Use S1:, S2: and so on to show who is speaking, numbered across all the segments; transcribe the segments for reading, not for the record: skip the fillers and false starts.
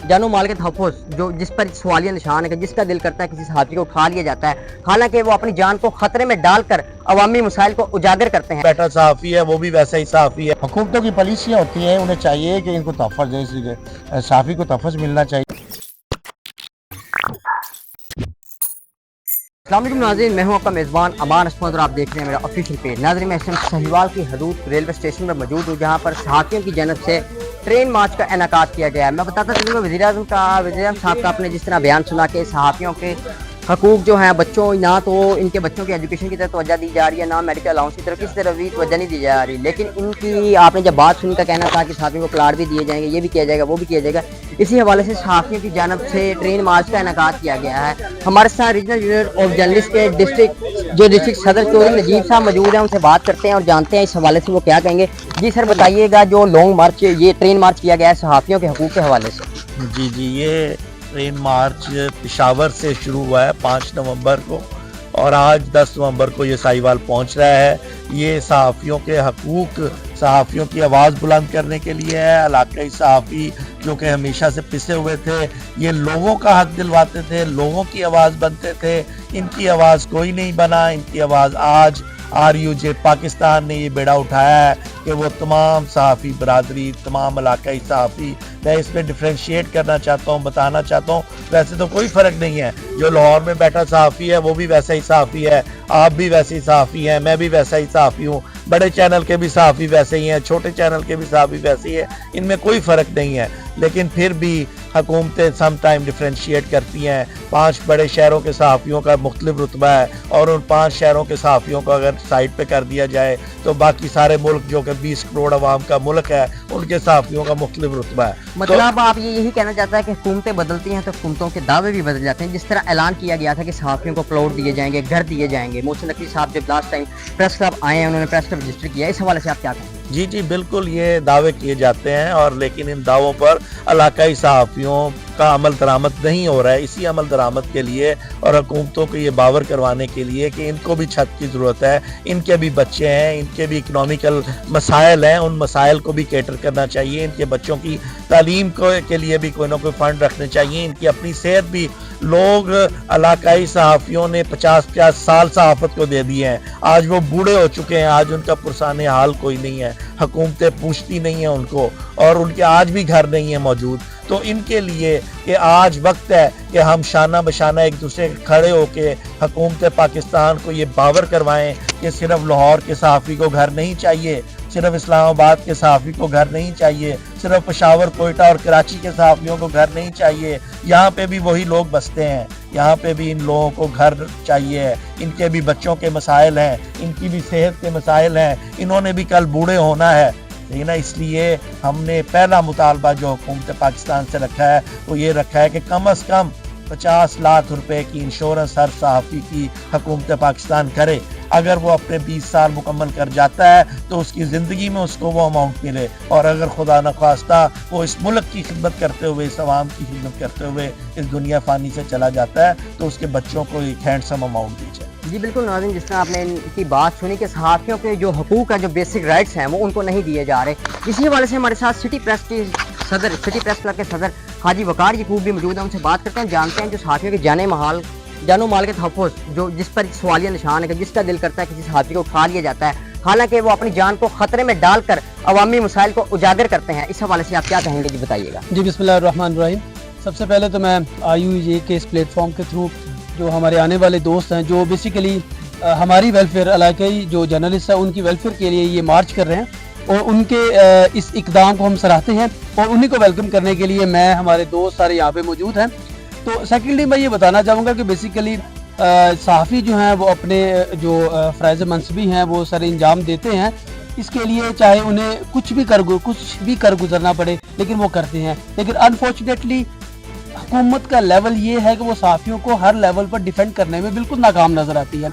S1: जानो माल के तहफ़्फ़ुज़ जो जिस पर सवालिया निशान है कि जिसका दिल करता है किसी सहाफ़ी को उठा लिया जाता है, हालांकि वो अपनी जान को खतरे में डालकर अवामी मसाइल को उजागर करते हैं।
S2: बैठा सहाफ़ी है वो भी वैसा ही सहाफ़ी है। हुकूमतों की पॉलिसियाँ होती हैं, उन्हें चाहिए कि इनको तहफ़्फ़ुज़ दें, इसलिए सहाफ़ी को तहफ़्फ़ुज़ मिलना चाहिए।
S1: अस्सलाम वालेकुम नाज़रीन, मैं हूं आपका मेज़बान अमान असमद और आप देख रहे हैं मेरा ऑफिशियल पेज। नाज़रीन, मैं इस टाइम साहिवाल की हदूद रेलवे स्टेशन पर मौजूद हूं, जहां पर सहाफ़ियों की जानब से ट्रेन मार्च का इनेकाद किया गया है। मैं बताता चलूँगा वज़ीर-ए-आज़म साहब का आपने जिस तरह बयान सुना कि सहाफ़ियों के हकूक़ जो हैं बच्चों, ना तो इनके बच्चों की एजुकेशन की तरफ तवज्जो दी जा रही है, ना मेडिकल अलाउंस की तरफ किसी तरफ भी तवज्जो नहीं दी जा रही। लेकिन इनकी आपने जब बात सुनी का कहना था कि सहाफ़ियों को प्लाट भी दिए जाएंगे, ये भी किया जाएगा, वो भी किया जाएगा। इसी हवाले से सहाफ़ियों की जानब से ट्रेन मार्च का इनेकाद किया गया है। हमारे साथ रीजनल यूनिट ऑफ जर्नलिस्ट के डिस्ट्रिक्ट सदर चौधरी नजीब साहब मौजूद हैं, उनसे बात करते हैं और जानते हैं इस हवाले से वो क्या कहेंगे। जी सर, बताइएगा जो लॉन्ग मार्च ये ट्रेन मार्च किया गया है सहाफ़ियों के हकूक़ के हवाले से।
S2: जी, ये ट्रेन मार्च पेशावर से शुरू हुआ है 5 नवंबर को और आज 10 नवंबर को ये साहिवाल पहुंच रहा है। ये सहाफ़ियों के हकूक़, सहाफ़ियों की आवाज़ बुलंद करने के लिए है। इलाकाई सहाफ़ी जो कि हमेशा से पिसे हुए थे, ये लोगों का हक दिलवाते थे, लोगों की आवाज़ बनते थे। इनकी आवाज़ कोई नहीं बना, इनकी आवाज़ आज RUJ पाकिस्तान ने ये बेड़ा उठाया है कि वो तमाम सहाफ़ी बरादरी, तमाम इलाकाई सहाफ़ी, मैं इसमें डिफ्रेंशिएट करना चाहता हूँ, बताना चाहता हूँ, वैसे तो कोई फ़र्क नहीं है। जो लाहौर में बैठा सहाफ़ी है वो भी वैसा ही सहाफ़ी है, आप भी वैसे ही सहाफ़ी हैं, मैं भी वैसा ही सहाफ़ी हूँ, बड़े चैनल के भी सहाफ़ी वैसे ही हैं, छोटे चैनल के भी सहाफ़ी वैसे ही है, इनमें कोई फ़र्क नहीं है। लेकिन फिर भी हुकूमतें सम टाइम डिफ्रेंशिएट करती हैं। 5 बड़े शहरों के सहाफ़ियों का मुख्तलिफ रुतबा है और उन 5 शहरों के सहाफ़ियों को अगर साइड पे कर दिया जाए तो बाकी सारे मुल्क जो कि 20 करोड़ आवाम का मुल्क है, उनके सहाफ़ियों का मुख्तलिफ रुतबा है।
S1: मतलब आप ये यही कहना चाहता है कि हुकूमतें बदलती हैं तो हुकूमतों के दावे भी बदल जाते हैं। जिस तरह ऐलान किया गया था कि सहाफ़ियों को प्लॉट दिए जाएंगे, घर दिए जाएंगे। मोहसिन नकवी साहब जब लास्ट टाइम प्रेस क्लब आए हैं, उन्होंने प्रेस क्लब रजिस्टर किया, इस हवाले से आप क्या कहेंगे?
S2: जी, बिल्कुल ये दावे किए जाते हैं और लेकिन इन दावों पर इलाकाई सहाफ़ियों का अमल दरामद नहीं हो रहा है। इसी अमल दरामद के लिए और हुकूमतों को ये बावर करवाने के लिए कि इनको भी छत की ज़रूरत है, इनके भी बच्चे हैं, इनके भी इकनॉमिकल मसाइल हैं, उन मसाइल को भी कैटर करना चाहिए। इनके बच्चों की तालीम के लिए भी कोई ना कोई फ़ंड रखने चाहिए। इनकी अपनी सेहत भी, लोग इलाकाई सहाफ़ियों ने 50-50 साल सहाफ़त को दे दिए हैं, आज वो बूढ़े हो चुके हैं, आज उनका पुरसाने हाल कोई नहीं है, हुकूमतें पूछती नहीं हैं उनको और उनके आज भी घर नहीं है मौजूद। तो इनके लिए कि आज वक्त है कि हम शाना बशाना एक दूसरे के खड़े होके हुकूमत पाकिस्तान को ये बावर करवाएं कि सिर्फ लाहौर के सहाफ़ी को घर नहीं चाहिए, सिर्फ इस्लामाबाद के सहाफ़ी को घर नहीं चाहिए, सिर्फ पेशावर, कोयटा और कराची के सहाफ़ियों को घर नहीं चाहिए। यहाँ पे भी वही लोग बसते हैं, यहाँ पे भी इन लोगों को घर चाहिए। इनके भी बच्चों के मसाइल हैं, इनकी भी सेहत के मसाइल हैं, इन्होंने भी कल बूढ़े होना है, ठीक ना। इसलिए हमने पहला मुतालबा जो हुकूमत पाकिस्तान से रखा है वो ये रखा है कि कम से कम 50 लाख रुपए की इंश्योरेंस हर सहाफ़ी की हुकूमत पाकिस्तान करे। अगर वो अपने 20 साल मुकम्मल कर जाता है तो उसकी ज़िंदगी में उसको वो अमाउंट मिले और अगर खुदा न ख्वास्ता वो इस मुल्क की खिदमत करते हुए, इस आवाम की खिदमत करते हुए इस दुनिया फ़ानी से चला जाता है तो उसके बच्चों को एक हैंडसम अमाउंट दी जाए।
S1: जी बिल्कुल नाज़रीन, जिस तरह आपने इनकी बात सुनी कि सहाफ़ियों के जो हकूक़ है, जो बेसिक राइट्स हैं वो उनको नहीं दिए जा रहे। इसी हवाले से हमारे साथ सिटी प्रेस क्लब के सदर हाजी वकार यकूब भी मौजूद हैं, उनसे बात करते हैं, जानते हैं जो सहाफ़ियों के जानो माल के तहफ़्फ़ुज़ जो जिस पर सवालिया निशान है कि जिसका दिल करता है किसी सहाफ़ी को उठा लिया जाता है, हालांकि वो अपनी जान को खतरे में डालकर अवामी मसाइल को उजागर करते हैं। इस हवाले से आप क्या कहेंगे? जी बताइएगा।
S3: जी बिस्मिल्लाहिर्रहमानिर्रहीम। सबसे पहले तो मैं RUJ के इस प्लेटफॉर्म के थ्रू जो हमारे आने वाले दोस्त हैं जो बेसिकली हमारी वेलफेयर, इलाकाई जो जर्नलिस्ट हैं उनकी वेलफेयर के लिए ये मार्च कर रहे हैं और उनके इस इकदाम को हम सराहते हैं और उन्हीं को वेलकम करने के लिए मैं, हमारे दोस्त सारे यहाँ पे मौजूद हैं। तो सेकेंडली मैं ये बताना चाहूँगा कि बेसिकली सहाफ़ी जो हैं वो अपने जो फ़राइज़ मनसबी हैं वो सर अंजाम देते हैं। इसके लिए चाहे उन्हें कुछ भी कर गुजरना पड़े लेकिन वो करते हैं। लेकिन अनफॉर्चुनेटली हुकूमत का लेवल ये है कि वो सहाफ़ियों को हर लेवल पर डिफेंड करने में बिल्कुल नाकाम नज़र आती है।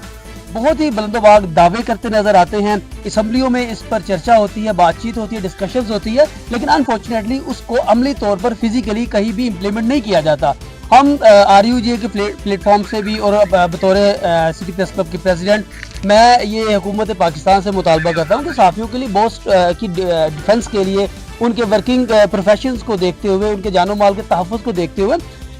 S3: बहुत ही बुलंदबाग दावे करते नज़र आते हैं, असम्बलियों में इस पर चर्चा होती है, बातचीत होती है, डिस्कशंस होती है, लेकिन अनफॉर्चुनेटली उसको अमली तौर पर फिजिकली कहीं भी इम्प्लीमेंट नहीं किया जाता। हम RUJ के प्लेटफॉर्म से भी और बतौर सिटी प्रेस क्लब के प्रेसिडेंट मैं ये हुकूमत पाकिस्तान से मुतालबा करता हूँ कि सहाफ़ियों के लिए बहुत की डिफेंस के लिए उनके वर्किंग प्रोफेशंस को देखते हुए, उनके जानो माल के तहफ़्फ़ुज़ को देखते हुए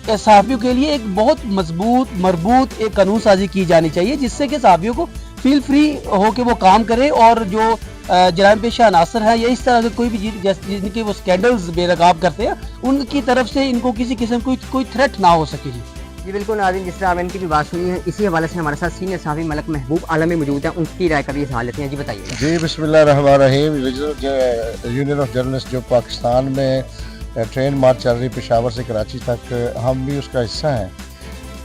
S3: सहाफ़ियों के लिए एक बहुत मजबूत मरबूत एक कानून साजी की जानी चाहिए, जिससे कि सहाफ़ियों को फील फ्री हो के वो काम करे और जो जराइम पेशा अनासर है या इस तरह से कोई भी जिनके वो स्कैंडल्स बेनकाब करते हैं, उनकी तरफ से इनको किसी किस्म कोई थ्रेट ना हो सके।
S1: जी बिल्कुल नाज़रीन, जिस तरह आपने इनकी भी बात सुनी है, इसी हवाले से हमारे साथ सीनियर सहाफ़ी मलक महबूब आलमी मौजूद हैं, उनकी राय का भी सवाल लेते हैं। जी बताइए।
S4: जी बिस्मिल्लाहिर्रहमानिर्रहीम। यूनियन ऑफ जर्नलिस्ट जो पाकिस्तान में ट्रेन मार्च चल रही पेशावर से कराची तक, हम भी उसका हिस्सा हैं।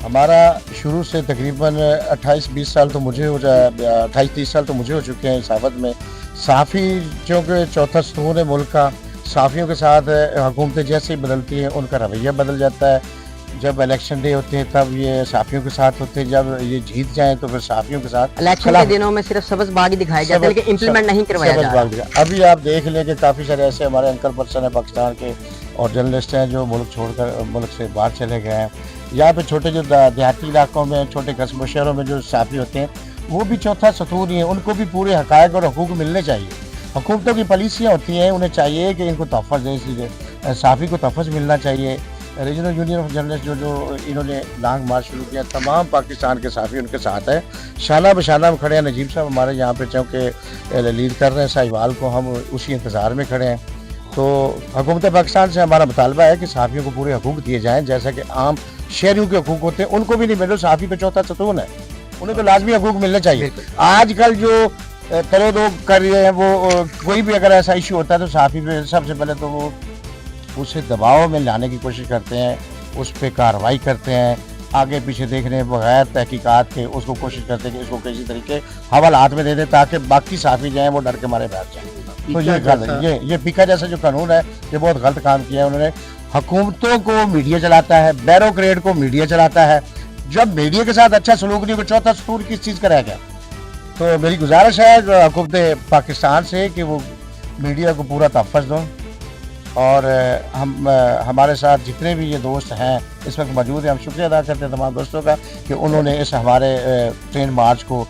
S4: हमारा शुरू से तकरीबन 28-20 साल तो मुझे हो जाए, 28-30 साल तो मुझे हो चुके हैं सहाफ़त में। सहाफ़ी चूँकि चौथा स्तून है मुल्क का, सहाफ़ियों के साथ हुकूमतें जैसे ही बदलती हैं उनका रवैया बदल जाता है। जब इलेक्शन डे होते हैं तब ये सहाफ़ियों के साथ होते हैं, जब ये जीत जाएं तो फिर सहाफ़ियों के साथ।
S1: इलेक्शन के दिनों में सिर्फ सब्ज़ बाग ही दिखाए जाते हैं, लेकिन इम्प्लीमेंट नहीं करवाया जा रहा।
S4: अभी आप देख लें कि काफ़ी सारे ऐसे हमारे अंकल पर्सन है पाकिस्तान के और जर्नलिस्ट हैं जो मुल्क छोड़कर मुल्क से बाहर चले गए हैं। यहाँ पे छोटे जो देहाती इलाकों में, छोटे कस्बों शहरों में जो सहाफ़ी होते हैं वो भी चौथा सतून ही है, उनको भी पूरे हक़ाइक़ और हकूक़ मिलने चाहिए। हुकूमतों की पॉलिसियाँ होती हैं, उन्हें चाहिए कि इनको तोहफ़ा दें, इसलिए सहाफ़ी को तोहफ़ा मिलना चाहिए। रीजनल यूनियन ऑफ जर्नलिस्ट जो इन्होंने लॉन्ग मार्च शुरू किया, तमाम पाकिस्तान के सहाफ़ी उनके साथ है, शाना बशाना में खड़े हैं। नजीब साहब हमारे यहाँ पे चूँकि लीड कर रहे हैं साहिवाल को, हम उसी इंतज़ार में खड़े हैं। तो हुकूमत पाकिस्तान से हमारा मुतालबा है कि सहाफ़ियों को पूरे हकूक़ दिए जाएँ, जैसा कि आम शहरियों के हकूक़ होते हैं, उनको भी नहीं मिले। सहाफ़ी तो चौथा सतून है, उन्हें तो लाजमी हकूक़ मिलने चाहिए। आजकल जो तलो दो कर रहे हैं, वो कोई भी अगर ऐसा इशू होता है तो सहाफ़ी पे सबसे पहले तो वो उसे दबाव में लाने की कोशिश करते हैं, उस पर कार्रवाई करते हैं, आगे पीछे देखने बगैर तहकीकात के उसको कोशिश करते हैं कि इसको किसी तरीके हवालात में दे दे ताकि बाकी सहाफ़ी जाएँ वो डर के मारे बैठ जाएँ। तो ये पीका जैसा जो कानून है ये बहुत गलत काम किया है उन्होंने। हुकूमतों को मीडिया चलाता है, बैरोक्रेट को मीडिया चलाता है। जब मीडिया के साथ अच्छा सलूक नहीं हो, चौथा सतून किस चीज़ का रह गया। तो मेरी गुजारिश है हुकूमत पाकिस्तान से कि वो मीडिया को पूरा तहफ़्फ़ुज़ दो और हमारे साथ जितने भी ये दोस्त हैं इस वक्त मौजूद हैं, हम शुक्रिया अदा करते हैं तमाम दोस्तों का कि उन्होंने इस हमारे ट्रेन मार्च को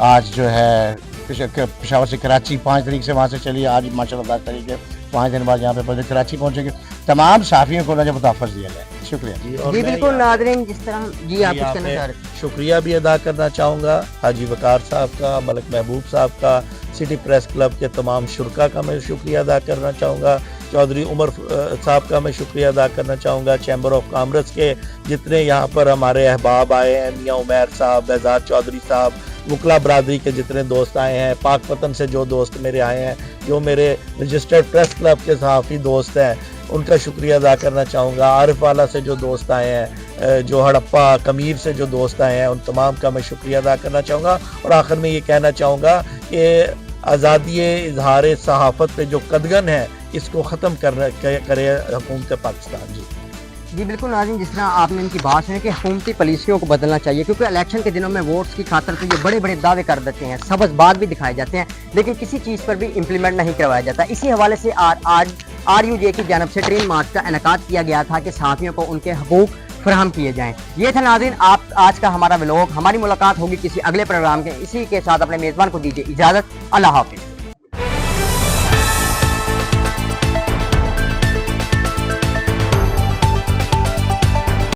S4: आज जो है पेशावर से कराची 5 तारीख से वहाँ से चली, आज माशाल्लाह 10 तारीख है, 5 दिन बाद यहाँ पे कराची पहुँचेंगे। तमाम सहाफ़ियों को जब तहफ़्फ़ुज़ दिया जाए। शुक्रिया
S1: जी बिल्कुल नाज़रीन, जिस तरह जी आप कुछ कहना चाह रहे हैं।
S2: शुक्रिया भी अदा करना चाहूँगा हाजी वकार साहब का, मलक महबूब साहब का, सिटी प्रेस क्लब के तमाम शुरका का मैं शुक्रिया अदा करना चाहूँगा, चौधरी उमर साहब का मैं शुक्रिया अदा करना चाहूँगा, चैम्बर ऑफ कॉमर्स के जितने यहाँ पर हमारे अहबाब आए हैं, मियाँ उमैर साहब, बेजार चौधरी साहब, वकला बरादरी के जितने दोस्त आए हैं, पाक पतन से जो दोस्त मेरे आए हैं, जो मेरे रजिस्टर्ड प्रेस क्लब के सहाफ़ी दोस्त हैं, उनका शुक्रिया अदा करना चाहूँगा। आरिफ वाला से जो दोस्त आए हैं, जो हड़प्पा कमीर से जो दोस्त आए हैं, उन तमाम का मैं शुक्रिया अदा करना चाहूँगा। और आखिर में ये कहना चाहूँगा कि आज़ादी इजहार सहाफ़त पे जो कदगन है इसको ख़त्म करे हुकूमत पाकिस्तान।
S1: जी बिल्कुल नाज़रीन, जिस तरह आपने इनकी बात है कि हुकूमती पॉलिसियों को बदलना चाहिए, क्योंकि इलेक्शन के दिनों में वोट्स की खातर तो ये बड़े बड़े दावे कर देते हैं, सब्ज़ बाग भी दिखाए जाते हैं, लेकिन किसी चीज़ पर भी इम्प्लीमेंट नहीं करवाया जाता। इसी हवाले से आज RUJ की जानब से ट्रेन मार्च का इनेकाद किया गया था कि सहाफ़ियों को उनके हकूक़ फराहम किए जाएँ। ये था नाज़रीन आप आज का हमारा व्लॉग। हमारी मुलाकात होगी किसी अगले प्रोग्राम के। इसी के साथ अपने मेज़बान को दीजिए इजाज़त। अल्लाह हाफ़िज़।